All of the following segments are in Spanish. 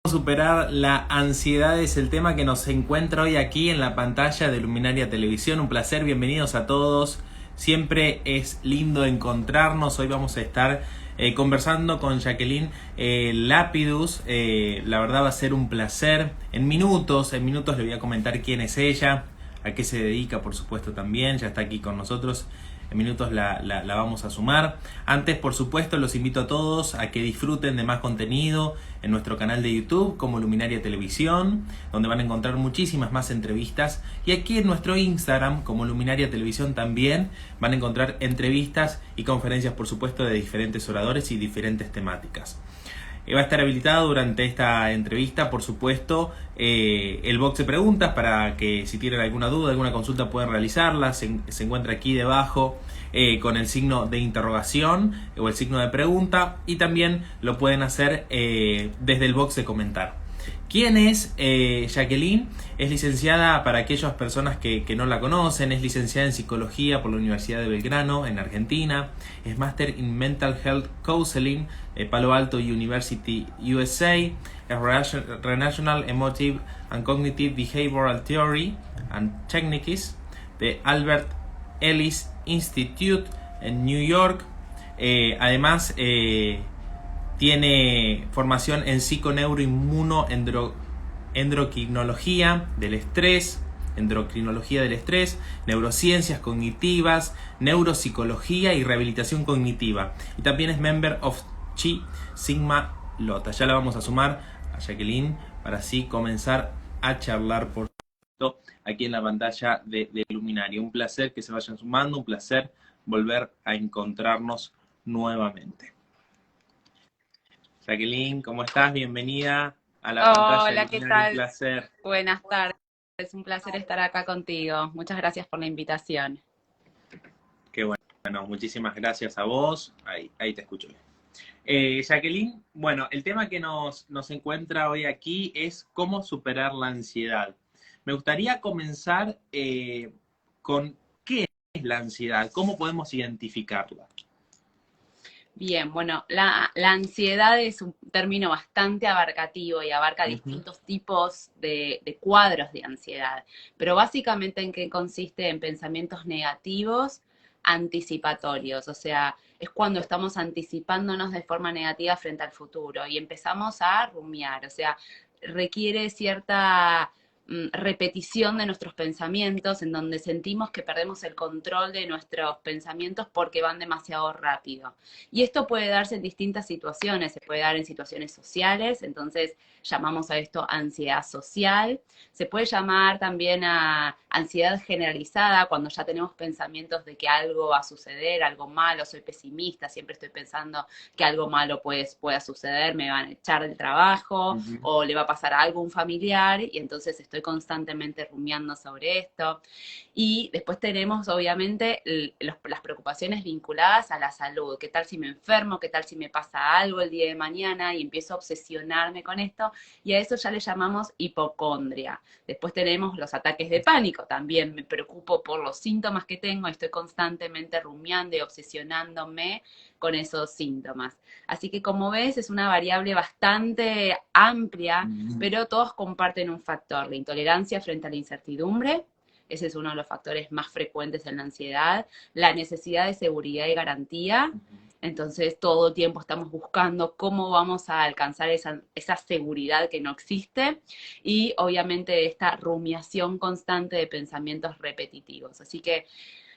Superar la ansiedad es el tema que nos encuentra hoy aquí en la pantalla de Luminaria Televisión. Un placer, bienvenidos a todos. Siempre es lindo encontrarnos. Hoy vamos a estar conversando con Jacqueline Lapidus. La verdad va a ser un placer. En minutos le voy a comentar quién es ella, a qué se dedica, por supuesto, también. Ya está aquí con nosotros. En minutos la vamos a sumar. Antes, por supuesto, los invito a todos a que disfruten de más contenido en nuestro canal de YouTube como Luminaria Televisión, donde van a encontrar muchísimas más entrevistas. Y aquí en nuestro Instagram como Luminaria Televisión también van a encontrar entrevistas y conferencias, por supuesto, de diferentes oradores y diferentes temáticas. Va a estar habilitado durante esta entrevista, por supuesto, el box de preguntas para que si tienen alguna duda, alguna consulta puedan realizarla. Se encuentra aquí debajo con el signo de interrogación o el signo de pregunta, y también lo pueden hacer desde el box de comentar. ¿Quién es Jacqueline? Es licenciada, para aquellas personas que no la conocen, es licenciada en Psicología por la Universidad de Belgrano, en Argentina. Es Master in Mental Health Counseling, Palo Alto University, USA. Es Relational Emotive and Cognitive Behavioral Theory and Techniques de Albert Ellis Institute en New York. Además, tiene formación en endocrinología del estrés, neurociencias cognitivas, neuropsicología y rehabilitación cognitiva. Y también es member of Chi Sigma Lota. Ya la vamos a sumar a Jacqueline para así comenzar a charlar, por supuesto, aquí en la pantalla de Luminaria. Un placer que se vayan sumando, un placer volver a encontrarnos nuevamente. Jacqueline, ¿cómo estás? Bienvenida a la pantalla de Hola, ¿qué Luminaria, un tal? placer. Buenas tardes. Es un placer estar acá contigo. Muchas gracias por la invitación. Qué bueno, muchísimas gracias a vos. Ahí te escucho bien. Jacqueline, bueno, el tema que nos encuentra hoy aquí es cómo superar la ansiedad. Me gustaría comenzar con qué es la ansiedad, cómo podemos identificarla. Bien, bueno, la ansiedad es un término bastante abarcativo y abarca Ujú. distintos tipos de cuadros de ansiedad, pero básicamente en qué consiste en pensamientos negativos anticipatorios, o sea, es cuando estamos anticipándonos de forma negativa frente al futuro y empezamos a rumiar, o sea, requiere cierta repetición de nuestros pensamientos, en donde sentimos que perdemos el control de nuestros pensamientos porque van demasiado rápido. Y esto puede darse en distintas situaciones, se puede dar en situaciones sociales, entonces llamamos a esto ansiedad social, se puede llamar también a ansiedad generalizada, cuando ya tenemos pensamientos de que algo va a suceder, algo malo, soy pesimista, siempre estoy pensando que algo malo pueda suceder, me van a echar del trabajo Ujú. o le va a pasar algo a un familiar y entonces estoy constantemente rumiando sobre esto. Y después tenemos, obviamente, las preocupaciones vinculadas a la salud. ¿Qué tal si me enfermo? ¿Qué tal si me pasa algo el día de mañana? Y empiezo a obsesionarme con esto. Y a eso ya le llamamos hipocondria. Después tenemos los ataques de pánico. También me preocupo por los síntomas que tengo. Estoy constantemente rumiando y obsesionándome con esos síntomas. Así que como ves, es una variable bastante amplia, Ujú. pero todos comparten un factor, la intolerancia frente a la incertidumbre. Ese es uno de los factores más frecuentes en la ansiedad. La necesidad de seguridad y garantía. Entonces, todo el tiempo estamos buscando cómo vamos a alcanzar esa seguridad que no existe. Y obviamente esta rumiación constante de pensamientos repetitivos. Así que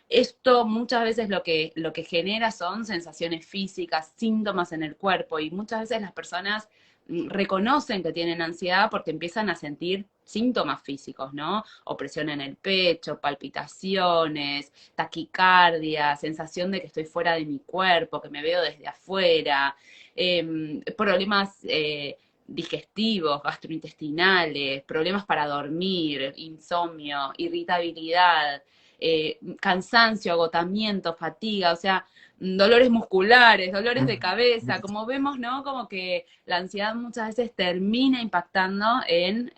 esto muchas veces lo que genera son sensaciones físicas, síntomas en el cuerpo y muchas veces las personas reconocen que tienen ansiedad porque empiezan a sentir síntomas físicos, ¿no? Opresión en el pecho, palpitaciones, taquicardia, sensación de que estoy fuera de mi cuerpo, que me veo desde afuera, problemas digestivos, gastrointestinales, problemas para dormir, insomnio, irritabilidad, cansancio, agotamiento, fatiga, o sea, dolores musculares, dolores de cabeza, como vemos, ¿no? Como que la ansiedad muchas veces termina impactando en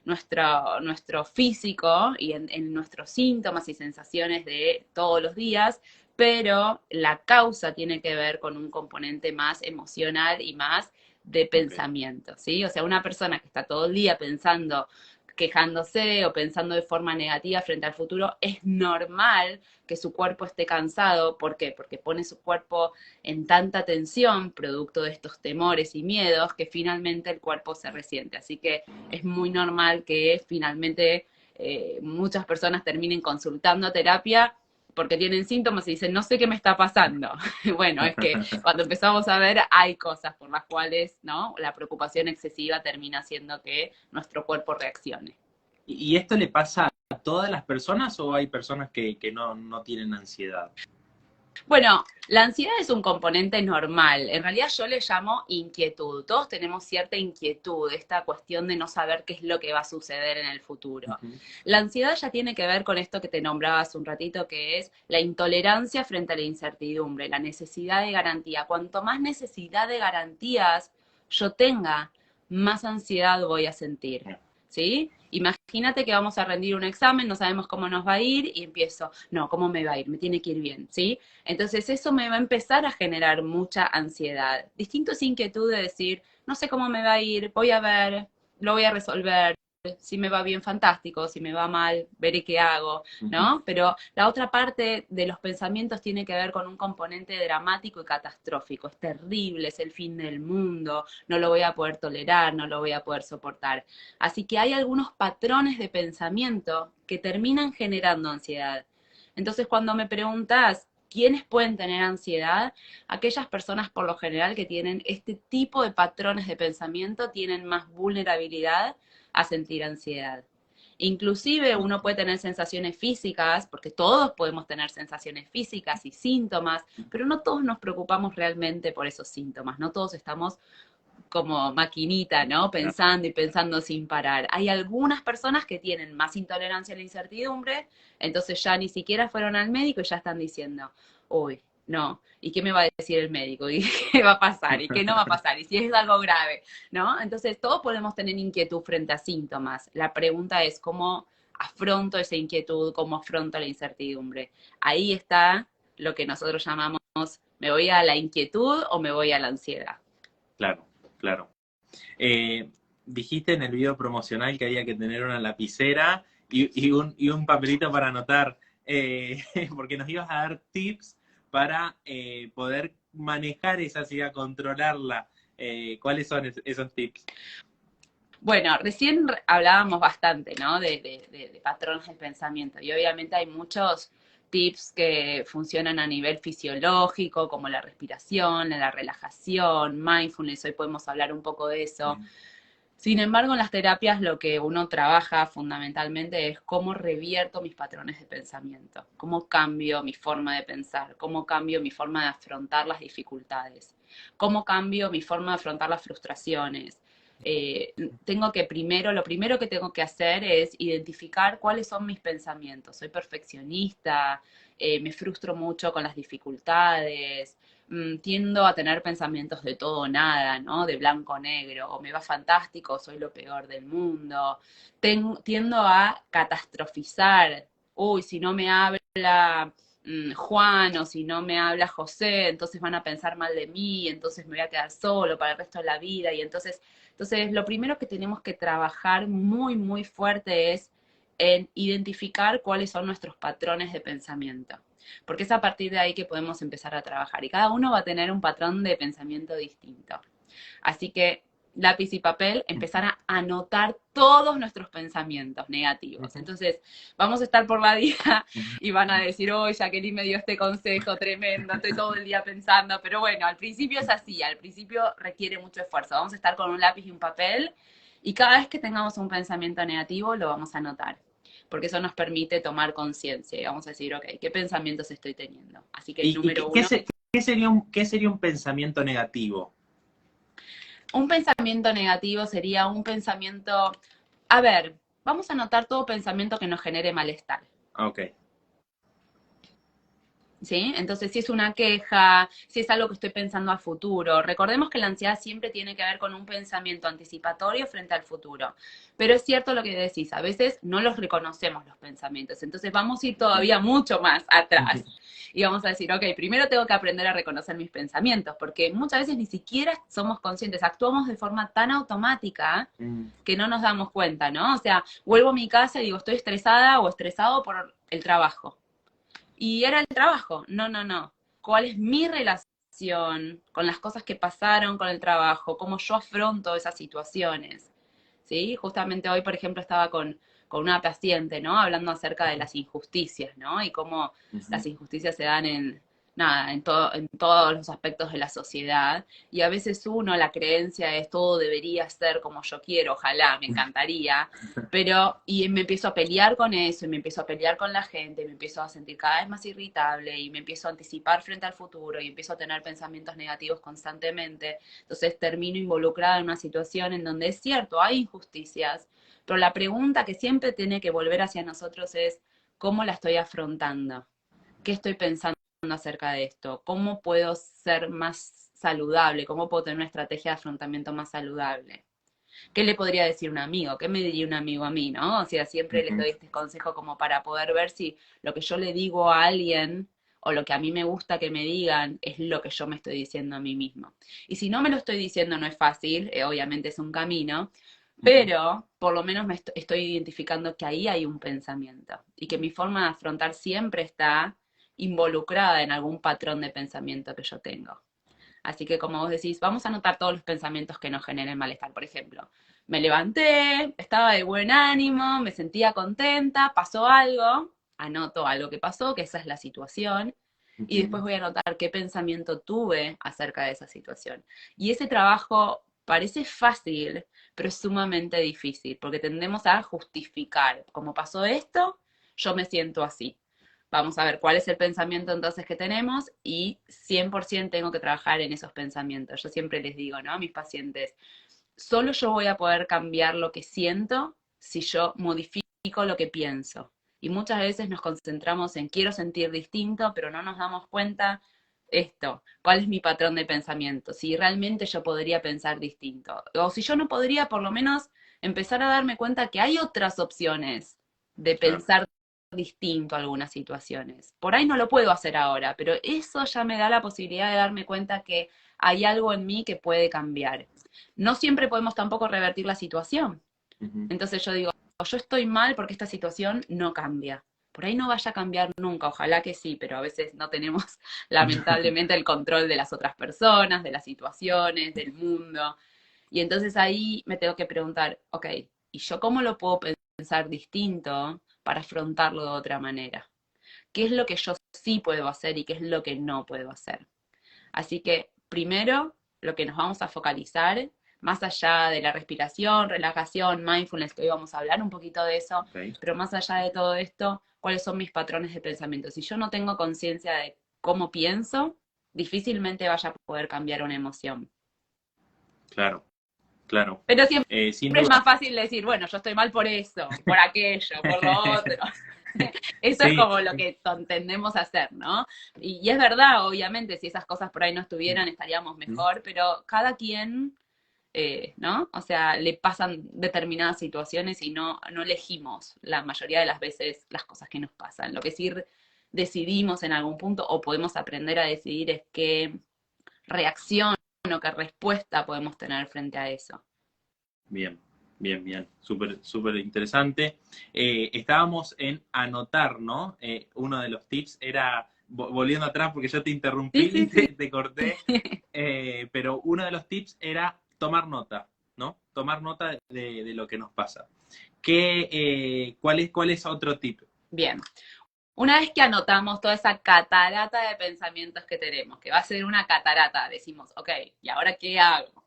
nuestro físico y en nuestros síntomas y sensaciones de todos los días, pero la causa tiene que ver con un componente más emocional y más de Ok. pensamiento, ¿sí? O sea, una persona que está todo el día pensando, quejándose o pensando de forma negativa frente al futuro, es normal que su cuerpo esté cansado. ¿Por qué? Porque pone su cuerpo en tanta tensión, producto de estos temores y miedos, que finalmente el cuerpo se resiente. Así que es muy normal que finalmente muchas personas terminen consultando terapia porque tienen síntomas y dicen, no sé qué me está pasando. Bueno, es que cuando empezamos a ver hay cosas por las cuales, ¿no?, la preocupación excesiva termina haciendo que nuestro cuerpo reaccione. ¿Y esto le pasa a todas las personas o hay personas que no tienen ansiedad? Bueno, la ansiedad es un componente normal. En realidad yo le llamo inquietud. Todos tenemos cierta inquietud, esta cuestión de no saber qué es lo que va a suceder en el futuro. Ujú. La ansiedad ya tiene que ver con esto que te nombraba hace un ratito, que es la intolerancia frente a la incertidumbre, la necesidad de garantía. Cuanto más necesidad de garantías yo tenga, más ansiedad voy a sentir. ¿Sí? Imagínate que vamos a rendir un examen, no sabemos cómo nos va a ir y empiezo, no, ¿cómo me va a ir? Me tiene que ir bien, ¿sí? Entonces eso me va a empezar a generar mucha ansiedad. Distinto es inquietud de decir, no sé cómo me va a ir, voy a ver, lo voy a resolver. Si me va bien, fantástico, si me va mal, veré qué hago, Ujú. ¿no? Pero la otra parte de los pensamientos tiene que ver con un componente dramático y catastrófico. Es terrible, es el fin del mundo, no lo voy a poder tolerar, no lo voy a poder soportar. Así que hay algunos patrones de pensamiento que terminan generando ansiedad. Entonces, cuando me preguntas quiénes pueden tener ansiedad, aquellas personas por lo general que tienen este tipo de patrones de pensamiento tienen más vulnerabilidad a sentir ansiedad. Inclusive uno puede tener sensaciones físicas, porque todos podemos tener sensaciones físicas y síntomas, pero no todos nos preocupamos realmente por esos síntomas, no todos estamos como maquinita, ¿no? Pensando y pensando sin parar. Hay algunas personas que tienen más intolerancia a la incertidumbre, entonces ya ni siquiera fueron al médico y ya están diciendo, uy, no, ¿y qué me va a decir el médico? ¿Y qué va a pasar? ¿Y qué no va a pasar? ¿Y si es algo grave? ¿No? Entonces todos podemos tener inquietud frente a síntomas. La pregunta es cómo afronto esa inquietud, cómo afronto la incertidumbre. Ahí está lo que nosotros llamamos, ¿me voy a la inquietud o me voy a la ansiedad? Claro, claro. Dijiste en el video promocional que había que tener una lapicera y un papelito para anotar, porque nos ibas a dar tips para poder manejar esa ansiedad, controlarla. ¿Cuáles son esos tips? Bueno, recién hablábamos bastante, ¿no? De patrones de pensamiento y obviamente hay muchos tips que funcionan a nivel fisiológico, como la respiración, la relajación, mindfulness, hoy podemos hablar un poco de eso. Sin embargo, en las terapias lo que uno trabaja fundamentalmente es cómo revierto mis patrones de pensamiento, cómo cambio mi forma de pensar, cómo cambio mi forma de afrontar las dificultades, cómo cambio mi forma de afrontar las frustraciones. Tengo que lo primero que tengo que hacer es identificar cuáles son mis pensamientos. Soy perfeccionista, me frustro mucho con las dificultades, tiendo a tener pensamientos de todo o nada, ¿no? De blanco o negro, o me va fantástico, soy lo peor del mundo. Tiendo a catastrofizar, uy, si no me habla Juan o si no me habla José, entonces van a pensar mal de mí, entonces me voy a quedar solo para el resto de la vida. Y entonces lo primero que tenemos que trabajar muy, muy fuerte es en identificar cuáles son nuestros patrones de pensamiento, porque es a partir de ahí que podemos empezar a trabajar y cada uno va a tener un patrón de pensamiento distinto. Así que lápiz y papel, empezar a anotar todos nuestros pensamientos negativos. Ujú. Entonces, vamos a estar por la vida Ujú. y van a decir, oh, Jacqueline me dio este consejo tremendo, estoy todo el día pensando, pero bueno, al principio es así, al principio requiere mucho esfuerzo. Vamos a estar con un lápiz y un papel y cada vez que tengamos un pensamiento negativo lo vamos a anotar, porque eso nos permite tomar conciencia y vamos a decir, ok, ¿qué pensamientos estoy teniendo? Así que ¿Y número uno, qué sería un pensamiento negativo? un pensamiento negativo sería un pensamiento, a ver, vamos a anotar todo pensamiento que nos genere malestar. Ok. ¿Sí? Entonces, si es una queja, si es algo que estoy pensando a futuro, recordemos que la ansiedad siempre tiene que ver con un pensamiento anticipatorio frente al futuro. Pero es cierto lo que decís, a veces no los reconocemos los pensamientos, entonces vamos a ir todavía mucho más atrás y vamos a decir, ok, primero tengo que aprender a reconocer mis pensamientos, porque muchas veces ni siquiera somos conscientes, actuamos de forma tan automática que no nos damos cuenta, ¿no? O sea, vuelvo a mi casa y digo, estoy estresada o estresado por el trabajo. Y era el trabajo. No, no, no. ¿Cuál es mi relación con las cosas que pasaron con el trabajo? ¿Cómo yo afronto esas situaciones? ¿Sí? Justamente hoy, por ejemplo, estaba con una paciente, ¿no? Hablando acerca de las injusticias, ¿no? Y cómo las injusticias se dan en, nada, en todos los aspectos de la sociedad. Y a veces uno, la creencia es todo debería ser como yo quiero, ojalá, me encantaría. Pero, y me empiezo a pelear con eso, y me empiezo a pelear con la gente, y me empiezo a sentir cada vez más irritable, y me empiezo a anticipar frente al futuro, y empiezo a tener pensamientos negativos constantemente. Entonces termino involucrada en una situación en donde es cierto, hay injusticias, pero la pregunta que siempre tiene que volver hacia nosotros es, ¿cómo la estoy afrontando? ¿Qué estoy pensando acerca de esto? ¿Cómo puedo ser más saludable? ¿Cómo puedo tener una estrategia de afrontamiento más saludable? ¿Qué le podría decir un amigo? ¿Qué me diría un amigo a mí, no? O sea, siempre les doy este consejo como para poder ver si lo que yo le digo a alguien o lo que a mí me gusta que me digan es lo que yo me estoy diciendo a mí mismo. Y si no me lo estoy diciendo, no es fácil, obviamente es un camino, pero por lo menos estoy identificando que ahí hay un pensamiento y que mi forma de afrontar siempre está involucrada en algún patrón de pensamiento que yo tengo. Así que como vos decís, vamos a anotar todos los pensamientos que nos generen malestar. Por ejemplo, me levanté, estaba de buen ánimo, me sentía contenta, pasó algo, anoto algo que pasó, que esa es la situación, y después voy a anotar qué pensamiento tuve acerca de esa situación. Y ese trabajo parece fácil, pero es sumamente difícil, porque tendemos a justificar, como pasó esto, yo me siento así. Vamos a ver cuál es el pensamiento entonces que tenemos y 100% tengo que trabajar en esos pensamientos. Yo siempre les digo, ¿no? A mis pacientes, solo yo voy a poder cambiar lo que siento si yo modifico lo que pienso. Y muchas veces nos concentramos en quiero sentir distinto, pero no nos damos cuenta esto, cuál es mi patrón de pensamiento, si realmente yo podría pensar distinto. O si yo no podría, por lo menos empezar a darme cuenta que hay otras opciones de Claro. pensar distinto a algunas situaciones. Por ahí no lo puedo hacer ahora, pero eso ya me da la posibilidad de darme cuenta que hay algo en mí que puede cambiar. No siempre podemos tampoco revertir la situación. Entonces yo digo, yo estoy mal porque esta situación no cambia. Por ahí no vaya a cambiar nunca, ojalá que sí, pero a veces no tenemos lamentablemente el control de las otras personas, de las situaciones, del mundo. Y entonces ahí me tengo que preguntar, ok, ¿y yo cómo lo puedo pensar distinto para afrontarlo de otra manera? ¿Qué es lo que yo sí puedo hacer y qué es lo que no puedo hacer? Así que primero lo que nos vamos a focalizar, más allá de la respiración, relajación, mindfulness, que hoy vamos a hablar un poquito de eso, Okay. pero más allá de todo esto, ¿cuáles son mis patrones de pensamiento? Si yo no tengo conciencia de cómo pienso, difícilmente vaya a poder cambiar una emoción. Claro, claro. Pero siempre Sin es duda. más fácil decir, bueno, yo estoy mal por eso, por aquello, por lo otro. Eso es Sí, como lo que tendemos a hacer, ¿no? Y es verdad, obviamente, si esas cosas por ahí no estuvieran, estaríamos mejor, pero cada quien, ¿no? O sea, le pasan determinadas situaciones y no elegimos la mayoría de las veces las cosas que nos pasan. Lo que sí decidimos en algún punto o podemos aprender a decidir es qué reacción o qué respuesta podemos tener frente a eso. bien, bien, bien. Súper, súper interesante. Estábamos en anotar, ¿no? Uno de los tips era, volviendo atrás porque yo te Sí, interrumpí y sí, sí. te corté, pero uno de los tips era tomar nota, ¿no? Tomar nota de lo que nos pasa. ¿Cuál es otro tip? Bien. Una vez que anotamos toda esa catarata de pensamientos que tenemos, que va a ser una catarata, decimos, ok, ¿y ahora qué hago?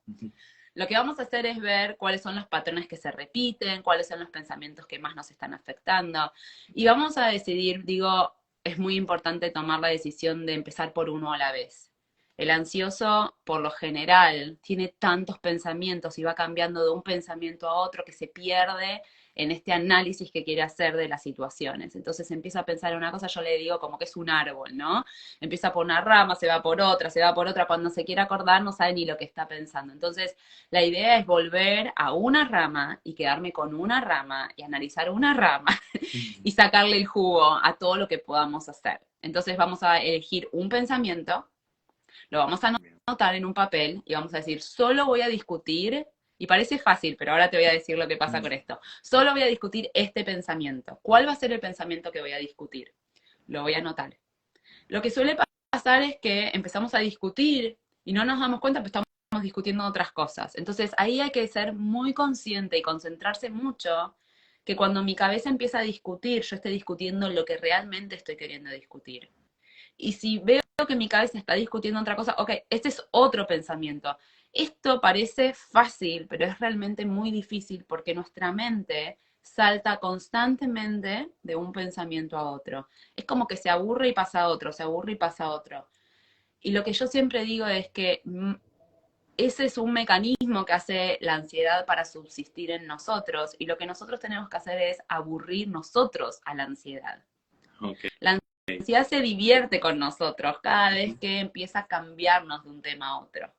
Lo que vamos a hacer es ver cuáles son los patrones que se repiten, cuáles son los pensamientos que más nos están afectando. Y vamos a decidir, digo, es muy importante tomar la decisión de empezar por uno a la vez. El ansioso, por lo general, tiene tantos pensamientos y va cambiando de un pensamiento a otro que se pierde en este análisis que quiere hacer de las situaciones. Entonces empieza a pensar en una cosa, yo le digo como que es un árbol, ¿no? Empieza por una rama, se va por otra, se va por otra, cuando se quiere acordar no sabe ni lo que está pensando. Entonces, la idea es volver a una rama y quedarme con una rama y analizar una rama y sacarle el jugo a todo lo que podamos hacer. Entonces vamos a elegir un pensamiento, lo vamos a anotar en un papel y vamos a decir, solo voy a discutir, y parece fácil, pero ahora te voy a decir lo que pasa con esto, solo voy a discutir este pensamiento. ¿Cuál va a ser el pensamiento que voy a discutir? Lo voy a anotar. Lo que suele pasar es que empezamos a discutir y no nos damos cuenta, pero estamos discutiendo otras cosas. Entonces ahí hay que ser muy consciente y concentrarse mucho que cuando mi cabeza empieza a discutir, yo esté discutiendo lo que realmente estoy queriendo discutir. Y si veo que mi cabeza está discutiendo otra cosa, ok, este es otro pensamiento. Esto parece fácil, pero es realmente muy difícil porque nuestra mente salta constantemente de un pensamiento a otro. Es como que se aburre y pasa a otro, se aburre y pasa a otro. Y lo que yo siempre digo es que ese es un mecanismo que hace la ansiedad para subsistir en nosotros y lo que nosotros tenemos que hacer es aburrir nosotros a la ansiedad. Ok. La ansiedad se divierte con nosotros cada vez que empieza a cambiarnos de un tema a otro,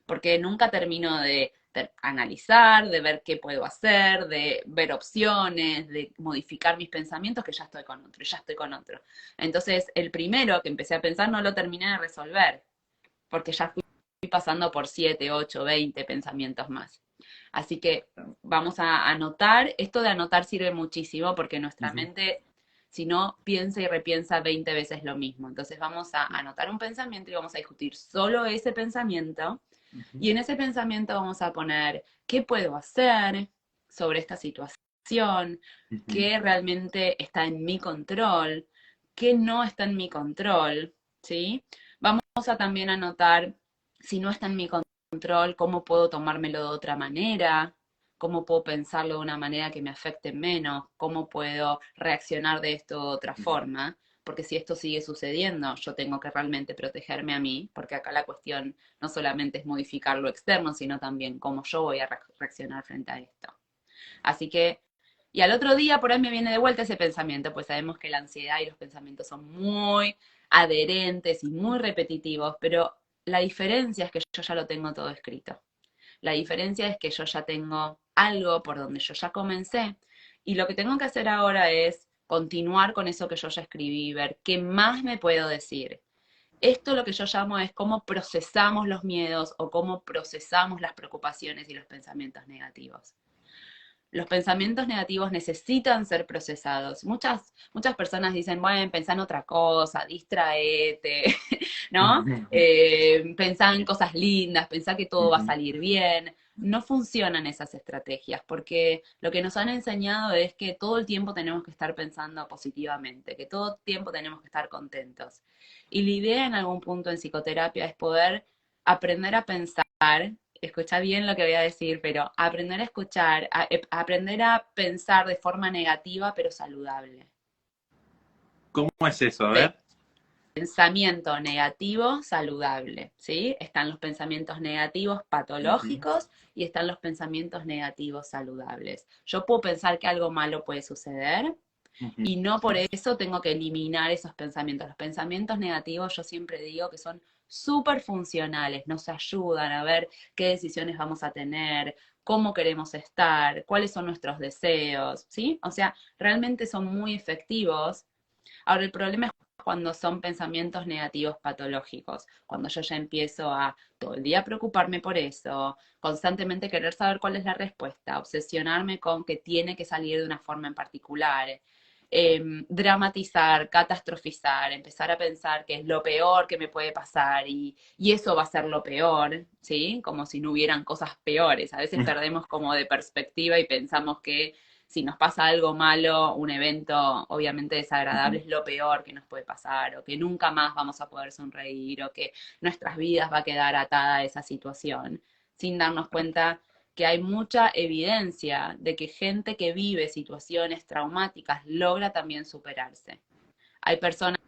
porque nunca termino de analizar, de ver qué puedo hacer, de ver opciones, de modificar mis pensamientos, que ya estoy con otro, ya estoy con otro. Entonces, el primero que empecé a pensar no lo terminé de resolver, porque ya fui pasando por 7, 8, 20 pensamientos más. Así que vamos a anotar, esto de anotar sirve muchísimo porque nuestra mente, si no, piensa y repiensa 20 veces lo mismo. Entonces vamos a anotar un pensamiento y vamos a discutir solo ese pensamiento y en ese pensamiento vamos a poner qué puedo hacer sobre esta situación, qué realmente está en mi control, qué no está en mi control, ¿sí? Vamos a también anotar si no está en mi control, cómo puedo tomármelo de otra manera, cómo puedo pensarlo de una manera que me afecte menos, cómo puedo reaccionar de esto de otra forma, porque si esto sigue sucediendo, yo tengo que realmente protegerme a mí, porque acá la cuestión no solamente es modificar lo externo, sino también cómo yo voy a reaccionar frente a esto. Así que, y al otro día por ahí me viene de vuelta ese pensamiento, pues sabemos que la ansiedad y los pensamientos son muy adherentes y muy repetitivos, pero la diferencia es que yo ya lo tengo todo escrito. La diferencia es que yo ya tengo algo por donde yo ya comencé y lo que tengo que hacer ahora es continuar con eso que yo ya escribí, ver qué más me puedo decir. Esto lo que yo llamo es cómo procesamos los miedos o cómo procesamos las preocupaciones y los pensamientos negativos. Los pensamientos negativos necesitan ser procesados. Muchas personas dicen, bueno, pensá en otra cosa, distraete, ¿no? Pensá en cosas lindas, pensá que todo va a salir bien. No funcionan esas estrategias porque lo que nos han enseñado es que todo el tiempo tenemos que estar pensando positivamente, que todo el tiempo tenemos que estar contentos. Y la idea en algún punto en psicoterapia es poder aprender a pensar, escucha bien lo que voy a decir, pero aprender a escuchar, aprender a pensar de forma negativa pero saludable. ¿Cómo es eso? A ver. Pensamiento negativo saludable, ¿sí? Están los pensamientos negativos patológicos y están los pensamientos negativos saludables. Yo puedo pensar que algo malo puede suceder y no por eso tengo que eliminar esos pensamientos. Los pensamientos negativos yo siempre digo que son súper funcionales, nos ayudan a ver qué decisiones vamos a tener, cómo queremos estar, cuáles son nuestros deseos, ¿sí? O sea, realmente son muy efectivos. Ahora, el problema es cuando son pensamientos negativos patológicos, cuando yo ya empiezo a todo el día preocuparme por eso, constantemente querer saber cuál es la respuesta, obsesionarme con que tiene que salir de una forma en particular, dramatizar, catastrofizar, empezar a pensar que es lo peor que me puede pasar y eso va a ser lo peor, ¿sí? Como si no hubieran cosas peores. A veces perdemos como de perspectiva y pensamos que si nos pasa algo malo, un evento obviamente desagradable es lo peor que nos puede pasar, o que nunca más vamos a poder sonreír, o que nuestras vidas va a quedar atada a esa situación, sin darnos cuenta que hay mucha evidencia de que gente que vive situaciones traumáticas logra también superarse. Hay personas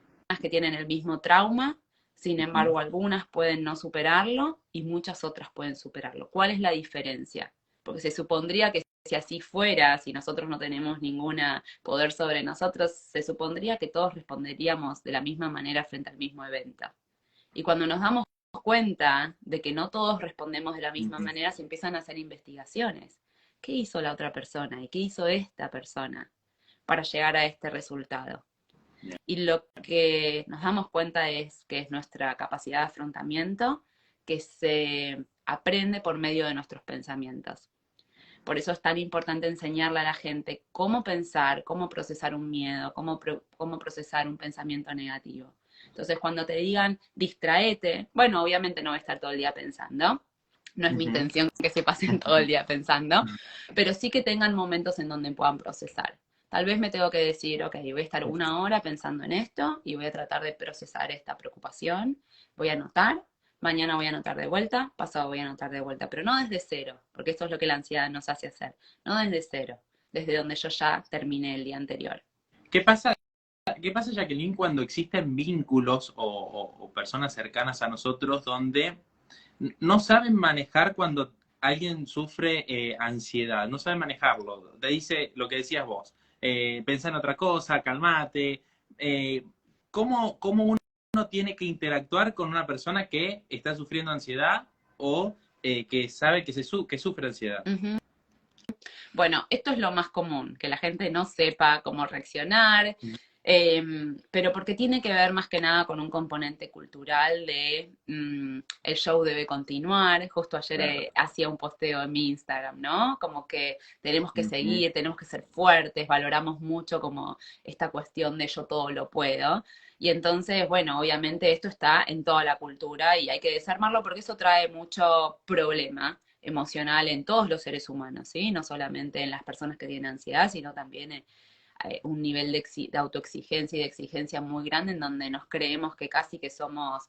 que tienen el mismo trauma, Sin embargo, algunas pueden no superarlo y muchas otras pueden superarlo. ¿Cuál es la diferencia? Porque se supondría que si así fuera, si nosotros no tenemos ningún poder sobre nosotros, se supondría que todos responderíamos de la misma manera frente al mismo evento. Y cuando nos damos cuenta de que no todos respondemos de la misma manera, se empiezan a hacer investigaciones. ¿Qué hizo la otra persona? ¿Y qué hizo esta persona para llegar a este resultado? Y lo que nos damos cuenta es que es nuestra capacidad de afrontamiento que se aprende por medio de nuestros pensamientos. Por eso es tan importante enseñarle a la gente cómo pensar, cómo procesar un miedo, cómo procesar un pensamiento negativo. Entonces, cuando te digan distraete, bueno, obviamente no voy a estar todo el día pensando, no es mi intención que se pasen todo el día pensando, pero sí que tengan momentos en donde puedan procesar. Tal vez me tengo que decir, ok, voy a estar 1 hora pensando en esto y voy a tratar de procesar esta preocupación, voy a anotar, mañana voy a anotar de vuelta, pasado voy a anotar de vuelta, pero no desde cero, porque esto es lo que la ansiedad nos hace hacer, no desde cero, desde donde yo ya terminé el día anterior. ¿Qué pasa, Jacqueline, cuando existen vínculos o personas cercanas a nosotros donde no saben manejar cuando alguien sufre ansiedad, no saben manejarlo? Te dice lo que decías vos, pensá en otra cosa, calmate. ¿Cómo uno tiene que interactuar con una persona que está sufriendo ansiedad o que sabe que sufre ansiedad? Bueno, esto es lo más común, que la gente no sepa cómo reaccionar, pero porque tiene que ver más que nada con un componente cultural de el show debe continuar. Justo ayer hacía un posteo en mi Instagram, ¿no? Como que tenemos que seguir, tenemos que ser fuertes, valoramos mucho como esta cuestión de yo todo lo puedo. Y entonces, bueno, obviamente esto está en toda la cultura y hay que desarmarlo porque eso trae mucho problema emocional en todos los seres humanos, ¿sí? No solamente en las personas que tienen ansiedad, sino también en un nivel de autoexigencia y de exigencia muy grande en donde nos creemos que casi que somos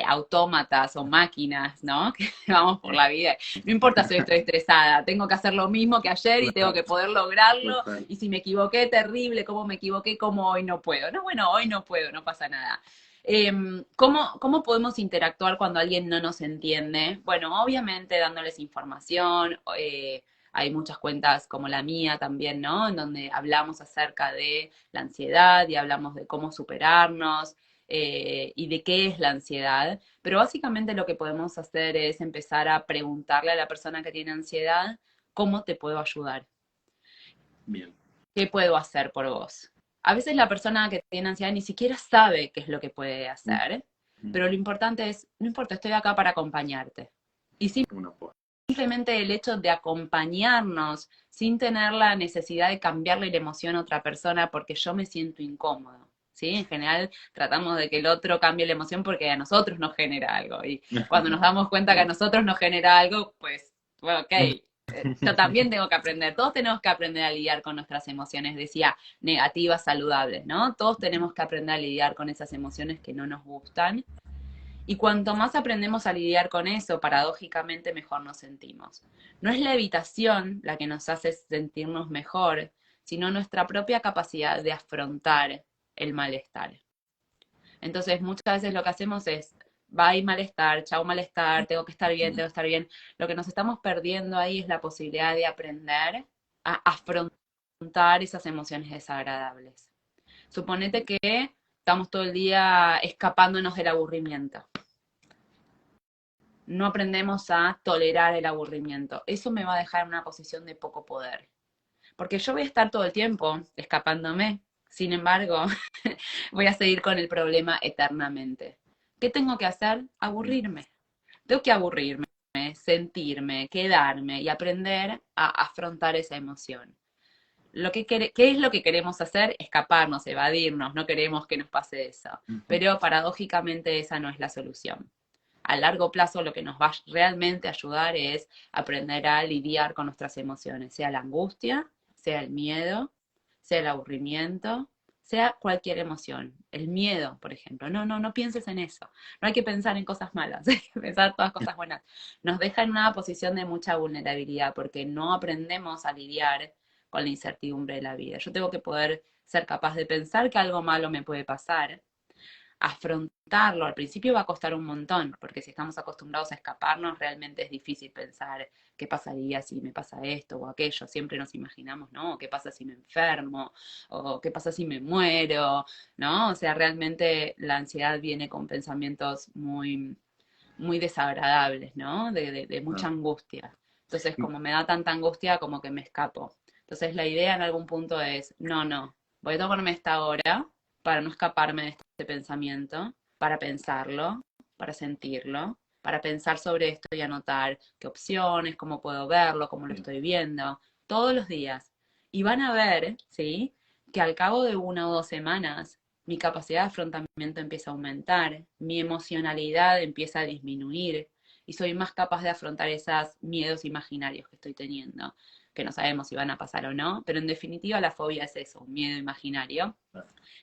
autómatas o máquinas, ¿no? Que vamos por la vida. No importa si estoy estresada, tengo que hacer lo mismo que ayer y tengo que poder lograrlo. Y si me equivoqué, terrible, cómo me equivoqué, cómo hoy no puedo. No, bueno, hoy no puedo, no pasa nada. ¿Cómo podemos interactuar cuando alguien no nos entiende? Bueno, obviamente dándoles información, hay muchas cuentas como la mía también, ¿no? En donde hablamos acerca de la ansiedad y hablamos de cómo superarnos y de qué es la ansiedad. Pero básicamente lo que podemos hacer es empezar a preguntarle a la persona que tiene ansiedad, ¿cómo te puedo ayudar? Bien. ¿Qué puedo hacer por vos? A veces la persona que tiene ansiedad ni siquiera sabe qué es lo que puede hacer, pero lo importante es, no importa, estoy acá para acompañarte. Y simplemente el hecho de acompañarnos sin tener la necesidad de cambiarle la emoción a otra persona porque yo me siento incómodo. ¿Sí? En general tratamos de que el otro cambie la emoción porque a nosotros nos genera algo. Y cuando nos damos cuenta que a nosotros nos genera algo, pues, bueno, ok, yo también tengo que aprender, todos tenemos que aprender a lidiar con nuestras emociones, decía, negativas, saludables, ¿no? Todos tenemos que aprender a lidiar con esas emociones que no nos gustan. Y cuanto más aprendemos a lidiar con eso, paradójicamente mejor nos sentimos. No es la evitación la que nos hace sentirnos mejor, sino nuestra propia capacidad de afrontar el malestar. Entonces, muchas veces lo que hacemos es, va y malestar, chau malestar, tengo que estar bien, tengo que estar bien. Lo que nos estamos perdiendo ahí es la posibilidad de aprender a afrontar esas emociones desagradables. Suponete que estamos todo el día escapándonos del aburrimiento. No aprendemos a tolerar el aburrimiento. Eso me va a dejar en una posición de poco poder. Porque yo voy a estar todo el tiempo escapándome. Sin embargo, voy a seguir con el problema eternamente. ¿Qué tengo que hacer? Aburrirme. Tengo que aburrirme, sentirme, quedarme y aprender a afrontar esa emoción. ¿Qué es lo que queremos hacer? Escaparnos, evadirnos, no queremos que nos pase eso. Pero paradójicamente esa no es la solución. A largo plazo lo que nos va realmente a ayudar es aprender a lidiar con nuestras emociones, sea la angustia, sea el miedo, sea el aburrimiento, sea cualquier emoción. El miedo, por ejemplo. No pienses en eso. No hay que pensar en cosas malas, hay que pensar todas cosas buenas. Nos deja en una posición de mucha vulnerabilidad porque no aprendemos a lidiar con la incertidumbre de la vida. Yo tengo que poder ser capaz de pensar que algo malo me puede pasar, afrontarlo. Al principio va a costar un montón, porque si estamos acostumbrados a escaparnos, realmente es difícil pensar qué pasaría si me pasa esto o aquello. Siempre nos imaginamos, ¿no? ¿Qué pasa si me enfermo? ¿O qué pasa si me muero? ¿No? O sea, realmente la ansiedad viene con pensamientos muy, muy desagradables, ¿no? De mucha angustia. Entonces, como me da tanta angustia, como que me escapo. Entonces, la idea en algún punto es, no, voy a tomarme esta hora para no escaparme de este pensamiento, para pensarlo, para sentirlo, para pensar sobre esto y anotar qué opciones, cómo puedo verlo, cómo lo estoy viendo, todos los días. Y van a ver, ¿sí? Que al cabo de 1 o 2 semanas, mi capacidad de afrontamiento empieza a aumentar, mi emocionalidad empieza a disminuir y soy más capaz de afrontar esos miedos imaginarios que estoy teniendo, que no sabemos si van a pasar o no, pero en definitiva la fobia es eso, un miedo imaginario,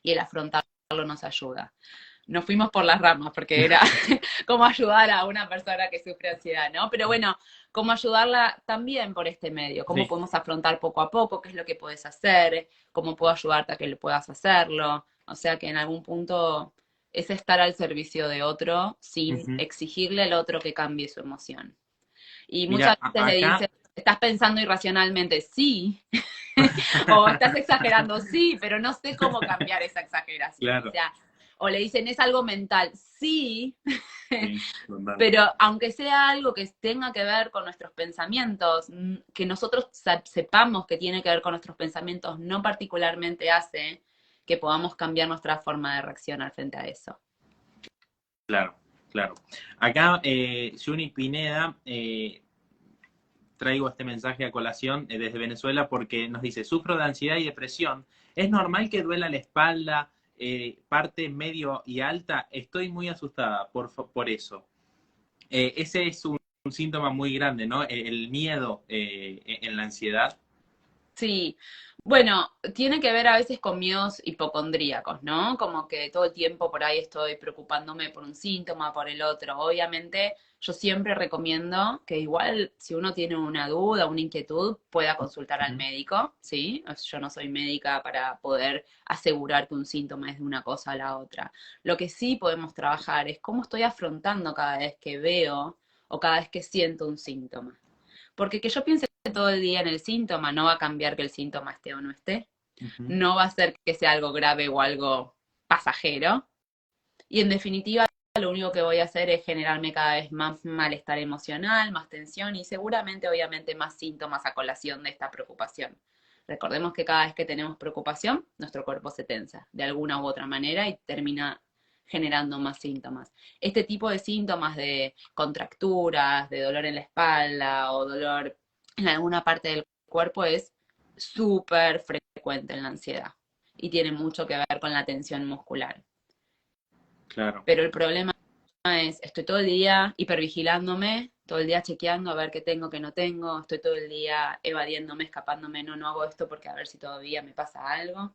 y el afrontarlo nos ayuda. Nos fuimos por las ramas porque era cómo ayudar a una persona que sufre ansiedad, ¿no? Pero bueno, cómo ayudarla también por este medio, cómo Sí. podemos afrontar poco a poco, qué es lo que puedes hacer, cómo puedo ayudarte a que lo puedas hacerlo. O sea que en algún punto es estar al servicio de otro sin Ujú. exigirle al otro que cambie su emoción. Y Mira, muchas veces le acá, dicen, estás pensando irracionalmente, sí, o estás exagerando, sí, pero no sé cómo cambiar esa exageración. O claro, sea, o le dicen, es algo mental, sí, sí, total. pero aunque sea algo que tenga que ver con nuestros pensamientos, que nosotros sepamos que tiene que ver con nuestros pensamientos, no particularmente hace que podamos cambiar nuestra forma de reaccionar frente a eso. Claro, claro. Acá, Juni Pineda, traigo este mensaje a colación desde Venezuela porque nos dice, sufro de ansiedad y depresión. ¿Es normal que duela la espalda, parte medio y alta? Estoy muy asustada por eso. Ese es un síntoma muy grande, ¿no? El miedo en la ansiedad. Sí, bueno, tiene que ver a veces con miedos hipocondríacos, ¿no? Como que todo el tiempo por ahí estoy preocupándome por un síntoma, por el otro. Obviamente, yo siempre recomiendo que igual si uno tiene una duda, una inquietud, pueda consultar al Ujú. médico, ¿sí? Yo no soy médica para poder asegurar que un síntoma es de una cosa a la otra. Lo que sí podemos trabajar es cómo estoy afrontando cada vez que veo o cada vez que siento un síntoma. Porque que yo piense todo el día en el síntoma no va a cambiar que el síntoma esté o no esté. Ujú. No va a ser que sea algo grave o algo pasajero. Y en definitiva, lo único que voy a hacer es generarme cada vez más malestar emocional, más tensión y seguramente, obviamente, más síntomas a colación de esta preocupación. Recordemos que cada vez que tenemos preocupación, nuestro cuerpo se tensa de alguna u otra manera y termina generando más síntomas. Este tipo de síntomas de contracturas, de dolor en la espalda o dolor en alguna parte del cuerpo es súper frecuente en la ansiedad y tiene mucho que ver con la tensión muscular. Claro. Pero el problema es, estoy todo el día hipervigilándome, todo el día chequeando a ver qué tengo, qué no tengo, estoy todo el día evadiéndome, escapándome, no hago esto porque a ver si todavía me pasa algo.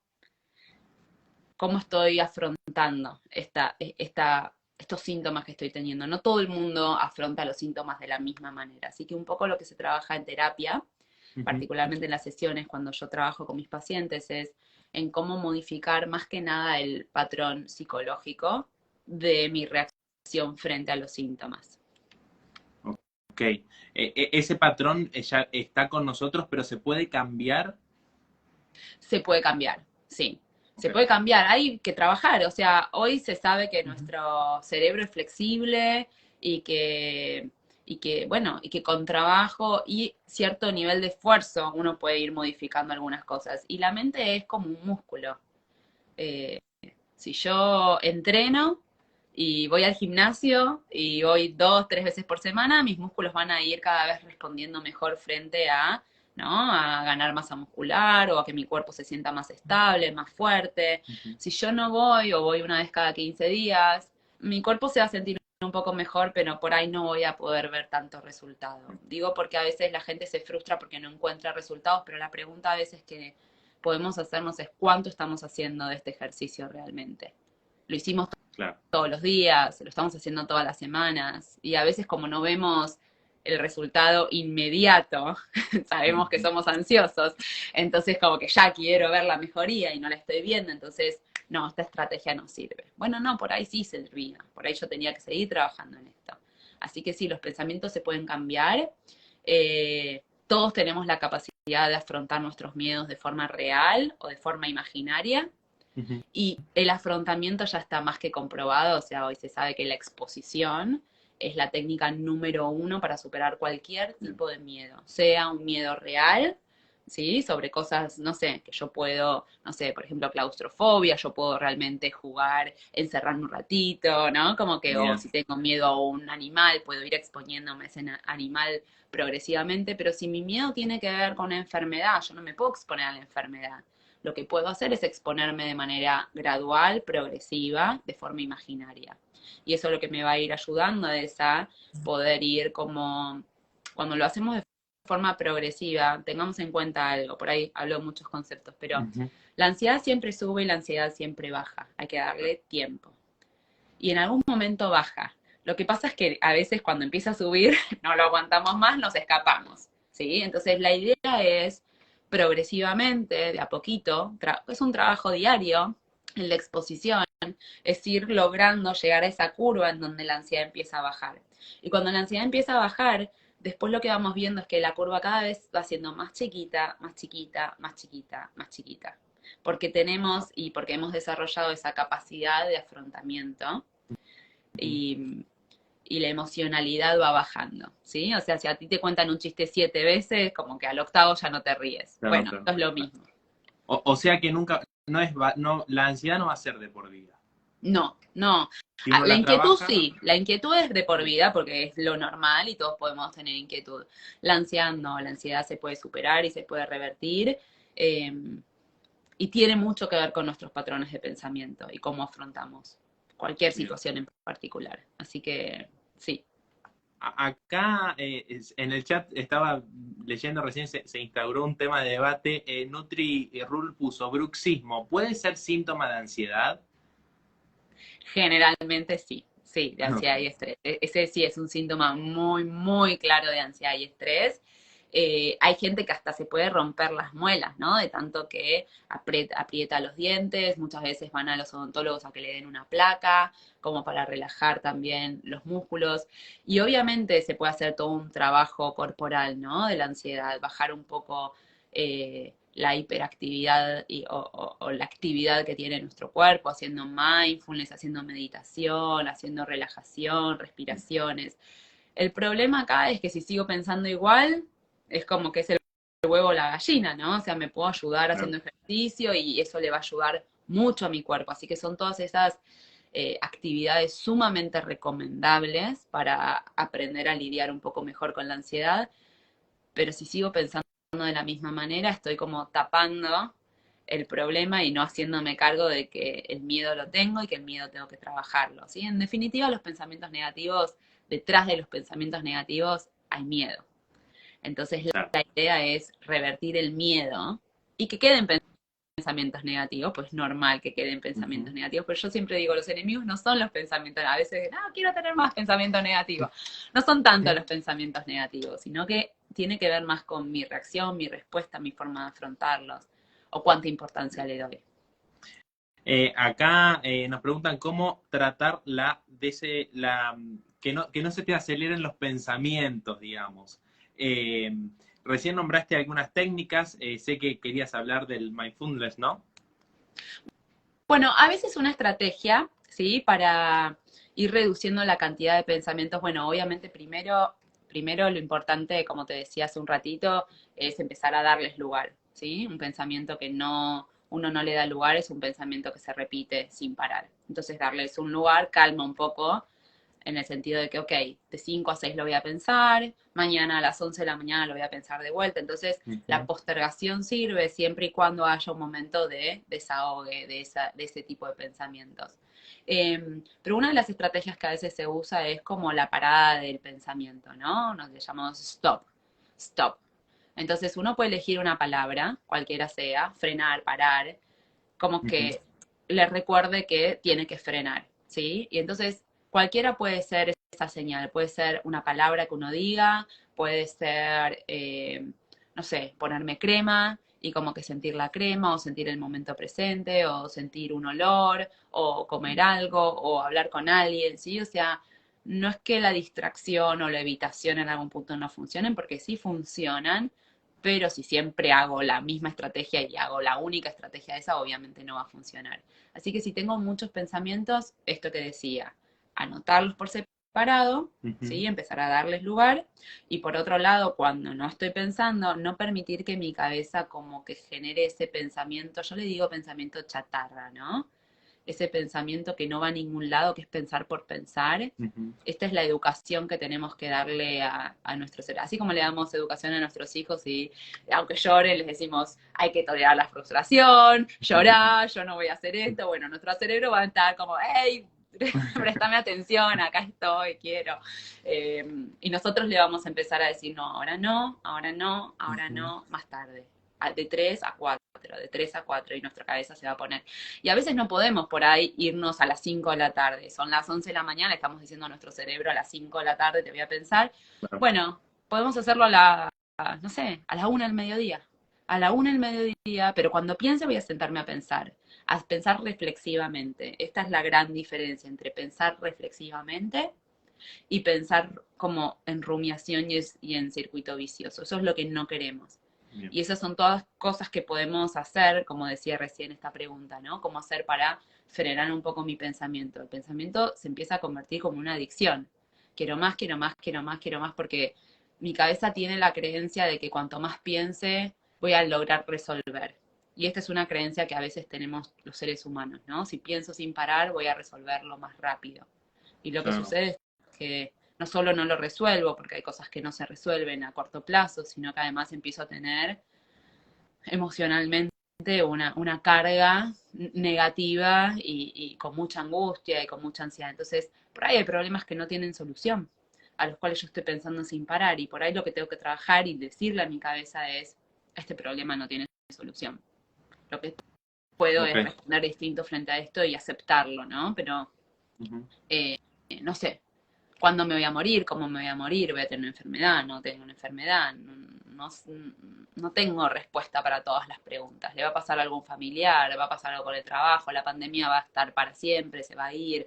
¿Cómo estoy afrontando estos síntomas que estoy teniendo? No todo el mundo afronta los síntomas de la misma manera, así que un poco lo que se trabaja en terapia, Ujú. particularmente en las sesiones cuando yo trabajo con mis pacientes, es en cómo modificar más que nada el patrón psicológico de mi reacción frente a los síntomas. Ok. Ese patrón ya está con nosotros, pero se puede cambiar. Se puede cambiar, sí. Se Ok. puede cambiar, hay que trabajar, o sea, hoy se sabe que Ujú. nuestro cerebro es flexible bueno, y que con trabajo y cierto nivel de esfuerzo uno puede ir modificando algunas cosas. Y la mente es como un músculo. Eh, si yo entreno y voy al gimnasio y voy 2, 3 veces por semana, mis músculos van a ir cada vez respondiendo mejor frente a, ¿no? A ganar masa muscular o a que mi cuerpo se sienta más estable, más fuerte. Ujú. Si yo no voy o voy una vez cada 15 días, mi cuerpo se va a sentir un poco mejor, pero por ahí no voy a poder ver tanto resultado. Digo porque a veces la gente se frustra porque no encuentra resultados, pero la pregunta a veces que podemos hacernos es cuánto estamos haciendo de este ejercicio realmente. Lo hicimos Claro. todos los días, lo estamos haciendo todas las semanas y a veces como no vemos el resultado inmediato, sabemos que Ujú. somos ansiosos, entonces como que ya quiero ver la mejoría y no la estoy viendo, entonces no, esta estrategia no sirve. Bueno, no, por ahí sí servía, por ahí yo tenía que seguir trabajando en esto. Así que sí, los pensamientos se pueden cambiar. Todos tenemos la capacidad de afrontar nuestros miedos de forma real o de forma imaginaria. Ujú. Y el afrontamiento ya está más que comprobado, o sea, hoy se sabe que la exposición es la técnica número uno para superar cualquier tipo de miedo, sea un miedo real, ¿sí? Sobre cosas, no sé, que yo puedo, no sé, por ejemplo, claustrofobia, yo puedo realmente jugar, encerrarme un ratito, ¿no? Como que, o Bien. si tengo miedo a un animal, puedo ir exponiéndome a ese animal progresivamente, pero si mi miedo tiene que ver con una enfermedad, yo no me puedo exponer a la enfermedad. Lo que puedo hacer es exponerme de manera gradual, progresiva, de forma imaginaria. Y eso lo que me va a ir ayudando es a poder ir como, cuando lo hacemos de forma progresiva, tengamos en cuenta algo, por ahí hablo de muchos conceptos, pero Ujú. la ansiedad siempre sube y la ansiedad siempre baja, hay que darle tiempo. Y en algún momento baja. Lo que pasa es que a veces cuando empieza a subir, no lo aguantamos más, nos escapamos, ¿sí? Entonces la idea es progresivamente, de a poquito, es un trabajo diario en la exposición, es ir logrando llegar a esa curva en donde la ansiedad empieza a bajar. Y cuando la ansiedad empieza a bajar, después lo que vamos viendo es que la curva cada vez va siendo más chiquita, más chiquita, más chiquita, más chiquita. Porque tenemos y porque hemos desarrollado esa capacidad de afrontamiento Ujú. y, y la emocionalidad va bajando, ¿sí? O sea, si a ti te cuentan un chiste 7 veces, como que al octavo ya no te ríes. Ya no Bueno, te esto es lo ríes. mismo. O sea que nunca, no es, no, la ansiedad no va a ser de por vida. No, no. Si uno La la inquietud trabaja, sí, la inquietud es de por vida porque es lo normal y todos podemos tener inquietud. La ansiedad no, la ansiedad se puede superar y se puede revertir eh, y tiene mucho que ver con nuestros patrones de pensamiento y cómo afrontamos cualquier bien. situación en particular. Así que sí. Acá en el chat estaba leyendo recién, se instauró un tema de debate. Nutri Rule puso bruxismo. ¿Puede ser síntoma de ansiedad? Generalmente sí, sí, de ansiedad y Ok. estrés. Ese sí es un síntoma muy, muy claro de ansiedad y estrés. Hay gente que hasta se puede romper las muelas, ¿no? De tanto que aprieta los dientes, muchas veces van a los odontólogos a que le den una placa, como para relajar también los músculos. Y obviamente se puede hacer todo un trabajo corporal, ¿no? De la ansiedad, bajar un poco la hiperactividad o la actividad que tiene nuestro cuerpo, haciendo mindfulness, haciendo meditación, haciendo relajación, respiraciones. El problema acá es que si sigo pensando igual, es como que es el huevo o la gallina, ¿no? O sea, me puedo ayudar Claro. haciendo ejercicio y eso le va a ayudar mucho a mi cuerpo. Así que son todas esas actividades sumamente recomendables para aprender a lidiar un poco mejor con la ansiedad, pero si sigo pensando de la misma manera, estoy como tapando el problema y no haciéndome cargo de que el miedo lo tengo y que el miedo tengo que trabajarlo, ¿sí? En definitiva, los pensamientos negativos, detrás de los pensamientos negativos hay miedo. Entonces, Claro. la idea es revertir el miedo y que queden pensamientos negativos, pues normal que queden pensamientos Ujú. negativos, pero yo siempre digo, los enemigos no son los pensamientos, a veces, no, quiero tener más pensamientos negativos, no son tanto los pensamientos negativos, sino que tiene que ver más con mi reacción, mi respuesta, mi forma de afrontarlos, o cuánta importancia le doy. Acá nos preguntan cómo tratar que no se te aceleren los pensamientos, digamos. Eh, Recién nombraste algunas técnicas, sé que querías hablar del mindfulness, ¿no? Bueno, a veces una estrategia, ¿sí? Para ir reduciendo la cantidad de pensamientos, bueno, obviamente primero lo importante, como te decía hace un ratito, es empezar a darles lugar, ¿sí? Un pensamiento que uno no le da lugar es un pensamiento que se repite sin parar. Entonces, darles un lugar calma un poco en el sentido de que, ok, de 5 a 6 lo voy a pensar, mañana a las 11 de la mañana lo voy a pensar de vuelta. Entonces, la Ujú. postergación sirve siempre y cuando haya un momento de desahogue de ese tipo de pensamientos. Pero una de las estrategias que a veces se usa es como la parada del pensamiento, ¿no? Nos le llamamos stop, stop. Entonces uno puede elegir una palabra, cualquiera sea, frenar, parar, como Ujú. que le recuerde que tiene que frenar, ¿sí? Y entonces cualquiera puede ser esa señal, puede ser una palabra que uno diga, puede ser, no sé, ponerme crema y como que sentir la crema, o sentir el momento presente, o sentir un olor, o comer algo, o hablar con alguien, ¿sí? O sea, no es que la distracción o la evitación en algún punto no funcionen, porque sí funcionan, pero si siempre hago la misma estrategia y hago la única estrategia esa, obviamente no va a funcionar. Así que si tengo muchos pensamientos, esto que decía, anotarlos por separado, ¿sí? Empezar a darles lugar. Y por otro lado, cuando no estoy pensando, no permitir que mi cabeza como que genere ese pensamiento, yo le digo pensamiento chatarra, ¿no? Ese pensamiento que no va a ningún lado, que es pensar por pensar. Esta es la educación que tenemos que darle a nuestros seres. Así como le damos educación a nuestros hijos y aunque lloren, les decimos, hay que tolerar la frustración, llorar, yo no voy a hacer esto. Bueno, nuestro cerebro va a estar como, hey, préstame atención, acá estoy, quiero. Y nosotros le vamos a empezar a decir, no, ahora no, ahora no, ahora no, más tarde. De 3 a 4, de 3 a 4, y nuestra cabeza se va a poner. Y a veces no podemos por ahí irnos a las 5 de la tarde. Son las 11 de la mañana, estamos diciendo a nuestro cerebro a las 5 de la tarde te voy a pensar. Claro. Bueno, podemos hacerlo no sé, a la 1 del mediodía. A la 1 del mediodía, pero cuando piense voy a sentarme a pensar reflexivamente. Esta es la gran diferencia entre pensar reflexivamente y pensar como en rumiación y en circuito vicioso. Eso es lo que no queremos. Bien. Y esas son todas cosas que podemos hacer, como decía recién esta pregunta, ¿no? Cómo hacer para frenar un poco mi pensamiento. El pensamiento se empieza a convertir como una adicción. Quiero más, quiero más, quiero más, quiero más, porque mi cabeza tiene la creencia de que cuanto más piense, voy a lograr resolver. Y esta es una creencia que a veces tenemos los seres humanos, ¿no? Si pienso sin parar, voy a resolverlo más rápido. Y lo que sucede es que no solo no lo resuelvo, porque hay cosas que no se resuelven a corto plazo, sino que además empiezo a tener emocionalmente una carga negativa y con mucha angustia y con mucha ansiedad. Entonces, por ahí hay problemas que no tienen solución, a los cuales yo estoy pensando sin parar, y por ahí lo que tengo que trabajar y decirle a mi cabeza es, este problema no tiene solución. Lo que puedo es responder distinto frente a esto y aceptarlo, ¿no? Pero, no sé, ¿cuándo me voy a morir? ¿Cómo me voy a morir? ¿Voy a tener una enfermedad? ¿No tengo una enfermedad? No tengo respuesta para todas las preguntas. ¿Le va a pasar a algún familiar? ¿Le va a pasar algo con el trabajo? ¿La pandemia va a estar para siempre? ¿Se va a ir?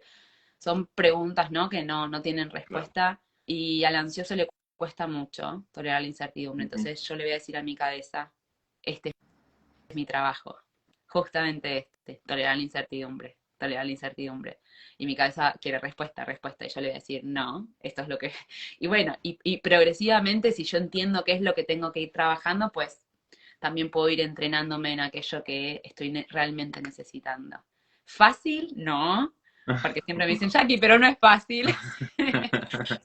Son preguntas, ¿no? Que no tienen respuesta. Claro. Y al ansioso le cuesta mucho tolerar la incertidumbre. Entonces yo le voy a decir a mi cabeza, este es mi trabajo. Justamente tolerar la incertidumbre. Tolerar la incertidumbre. Y mi cabeza quiere respuesta, y yo le voy a decir, no, esto es lo que... Y bueno, y progresivamente, si yo entiendo qué es lo que tengo que ir trabajando, pues también puedo ir entrenándome en aquello que estoy realmente necesitando. ¿Fácil? No, porque siempre me dicen, Jackie, pero no es fácil.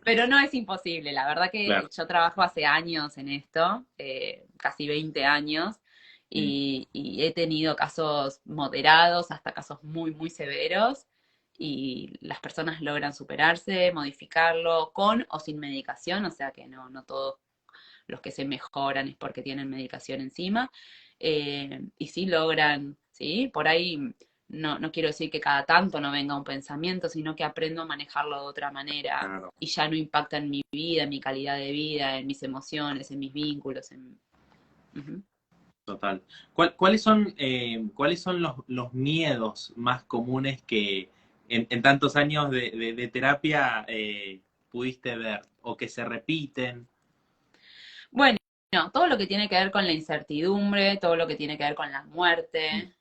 Pero no es imposible, la verdad que claro. Yo trabajo hace años en esto, casi 20 años, y he tenido casos moderados hasta casos muy, muy severos, y las personas logran superarse, modificarlo con o sin medicación, o sea que no todos los que se mejoran es porque tienen medicación encima, y sí logran, ¿sí? Por ahí no quiero decir que cada tanto no venga un pensamiento, sino que aprendo a manejarlo de otra manera, claro. Y ya no impacta en mi vida, en mi calidad de vida, en mis emociones, en mis vínculos. Total. ¿Cuáles son los miedos más comunes que en tantos años de terapia pudiste ver o que se repiten? Bueno, todo lo que tiene que ver con la incertidumbre, todo lo que tiene que ver con la muerte,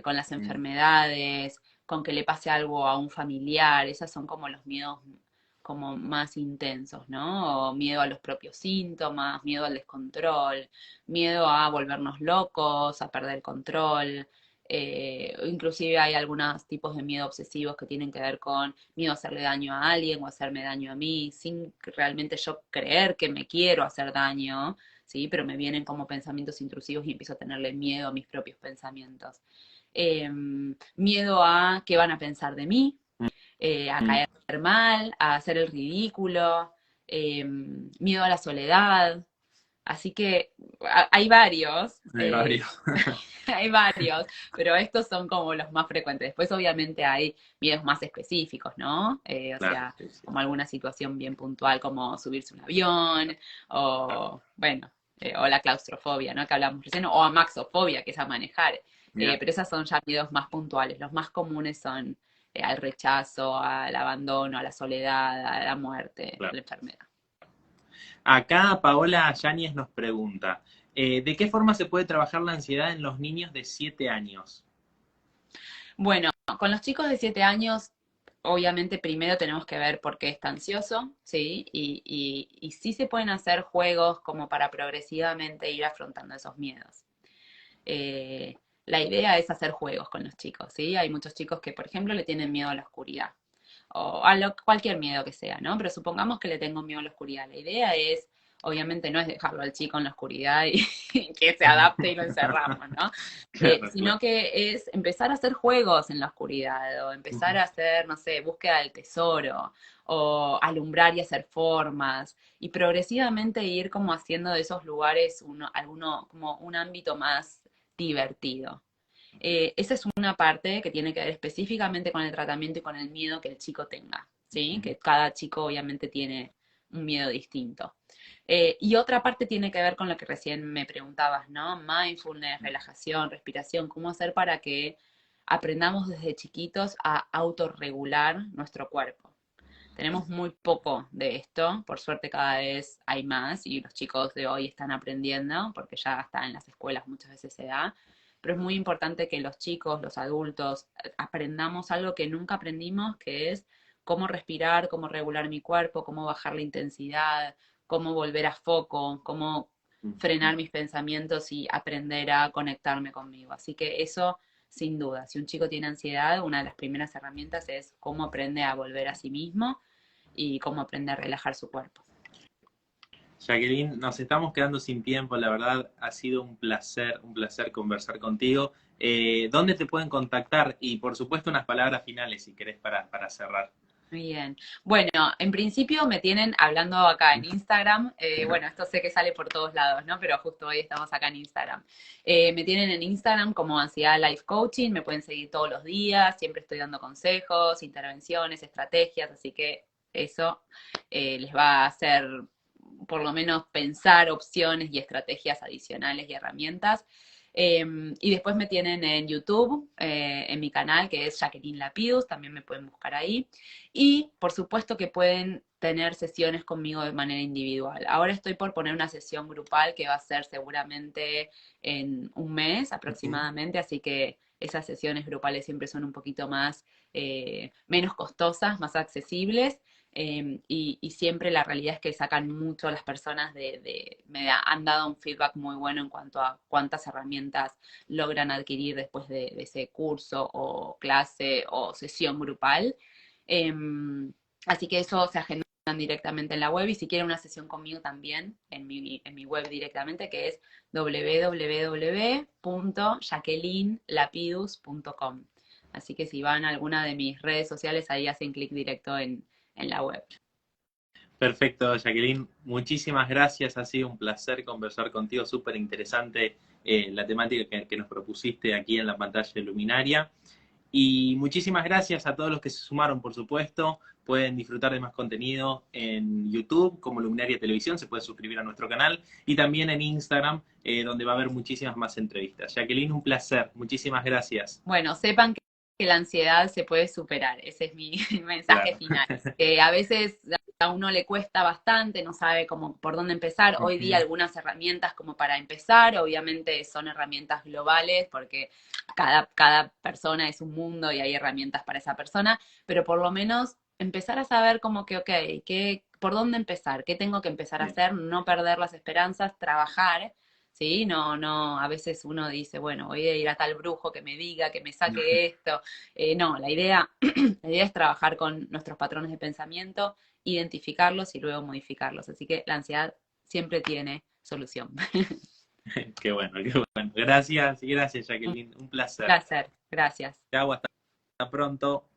con las enfermedades, con que le pase algo a un familiar, esos son como los miedos como más intensos, ¿no? O miedo a los propios síntomas, miedo al descontrol, miedo a volvernos locos, a perder el control. Inclusive hay algunos tipos de miedo obsesivos que tienen que ver con miedo a hacerle daño a alguien o hacerme daño a mí, sin realmente yo creer que me quiero hacer daño, ¿sí? Pero me vienen como pensamientos intrusivos y empiezo a tenerle miedo a mis propios pensamientos. Miedo a qué van a pensar de mí, a caer mal, a hacer el ridículo, miedo a la soledad. Así que hay varios. Hay varios. Hay varios, pero estos son como los más frecuentes. Después obviamente hay miedos más específicos, ¿no? O claro, sea, sí. Como alguna situación bien puntual, como subirse a un avión, o bueno, o la claustrofobia, ¿no? Que hablamos recién, o amaxofobia, que es a manejar. Mira. Pero esos son ya miedos más puntuales. Los más comunes son al rechazo, al abandono, a la soledad, a la muerte, a Claro. la enfermedad. Acá Paola Yáñez nos pregunta, ¿de qué forma se puede trabajar la ansiedad en los niños de 7 años? Bueno, con los chicos de 7 años, obviamente primero tenemos que ver por qué está ansioso, ¿sí? Y sí se pueden hacer juegos como para progresivamente ir afrontando esos miedos. Eh, la idea es hacer juegos con los chicos, ¿sí? Hay muchos chicos que, por ejemplo, le tienen miedo a la oscuridad o a cualquier miedo que sea, ¿no? Pero supongamos que le tengo miedo a la oscuridad. La idea es, obviamente, no es dejarlo al chico en la oscuridad y que se adapte y lo encerramos, ¿no? Claro, Sino que es empezar a hacer juegos en la oscuridad o empezar a hacer, no sé, búsqueda del tesoro o alumbrar y hacer formas y progresivamente ir como haciendo de esos lugares alguno como un ámbito más divertido. Esa es una parte que tiene que ver específicamente con el tratamiento y con el miedo que el chico tenga, ¿sí? Que cada chico obviamente tiene un miedo distinto. Y otra parte tiene que ver con lo que recién me preguntabas, ¿no? Mindfulness, relajación, respiración, cómo hacer para que aprendamos desde chiquitos a autorregular nuestro cuerpo. Tenemos muy poco de esto, por suerte cada vez hay más y los chicos de hoy están aprendiendo, porque ya hasta en las escuelas muchas veces se da, pero es muy importante que los chicos, los adultos, aprendamos algo que nunca aprendimos, que es cómo respirar, cómo regular mi cuerpo, cómo bajar la intensidad, cómo volver a foco, cómo frenar mis pensamientos y aprender a conectarme conmigo. Así que eso, sin duda, si un chico tiene ansiedad, una de las primeras herramientas es cómo aprende a volver a sí mismo y cómo aprende a relajar su cuerpo. Jacqueline, nos estamos quedando sin tiempo, la verdad ha sido un placer conversar contigo. ¿Dónde te pueden contactar? Y por supuesto unas palabras finales si querés para cerrar. Bien. Bueno, en principio me tienen hablando acá en Instagram. Bueno, esto sé que sale por todos lados, ¿no? Pero justo hoy estamos acá en Instagram. Me tienen en Instagram como Ansiedad Life Coaching. Me pueden seguir todos los días. Siempre estoy dando consejos, intervenciones, estrategias. Así que eso les va a hacer por lo menos pensar opciones y estrategias adicionales y herramientas. Y después me tienen en YouTube, en mi canal, que es Jacqueline Lapidus, también me pueden buscar ahí. Y por supuesto que pueden tener sesiones conmigo de manera individual. Ahora estoy por poner una sesión grupal que va a ser seguramente en un mes aproximadamente, así que esas sesiones grupales siempre son un poquito más, menos costosas, más accesibles. Y siempre la realidad es que sacan mucho las personas han dado un feedback muy bueno en cuanto a cuántas herramientas logran adquirir después de ese curso o clase o sesión grupal. Así que eso se agendan directamente en la web y si quieren una sesión conmigo también en mi web directamente que es www.jacquelinelapidus.com. Así que si van a alguna de mis redes sociales ahí hacen clic directo en la web. Perfecto, Jacqueline. Muchísimas gracias. Ha sido un placer conversar contigo. Súper interesante la temática que nos propusiste aquí en la pantalla de Luminaria. Y muchísimas gracias a todos los que se sumaron, por supuesto. Pueden disfrutar de más contenido en YouTube como Luminaria Televisión. Se puede suscribir a nuestro canal. Y también en Instagram, donde va a haber muchísimas más entrevistas. Jacqueline, un placer. Muchísimas gracias. Bueno, sepan que la ansiedad se puede superar. Ese es mi mensaje Claro. final. A veces a uno le cuesta bastante, no sabe cómo, por dónde empezar. Hoy día algunas herramientas como para empezar, obviamente son herramientas globales porque cada persona es un mundo y hay herramientas para esa persona, pero por lo menos empezar a saber como que, ok, por dónde empezar, qué tengo que empezar a hacer, no perder las esperanzas, trabajar. ¿Sí? No, a veces uno dice, bueno, voy a ir a tal brujo que me diga, que me saque esto. No, la idea es trabajar con nuestros patrones de pensamiento, identificarlos y luego modificarlos. Así que la ansiedad siempre tiene solución. Qué bueno, qué bueno. Gracias, Un Jacqueline. Un placer. placer, gracias. Chau, hasta pronto.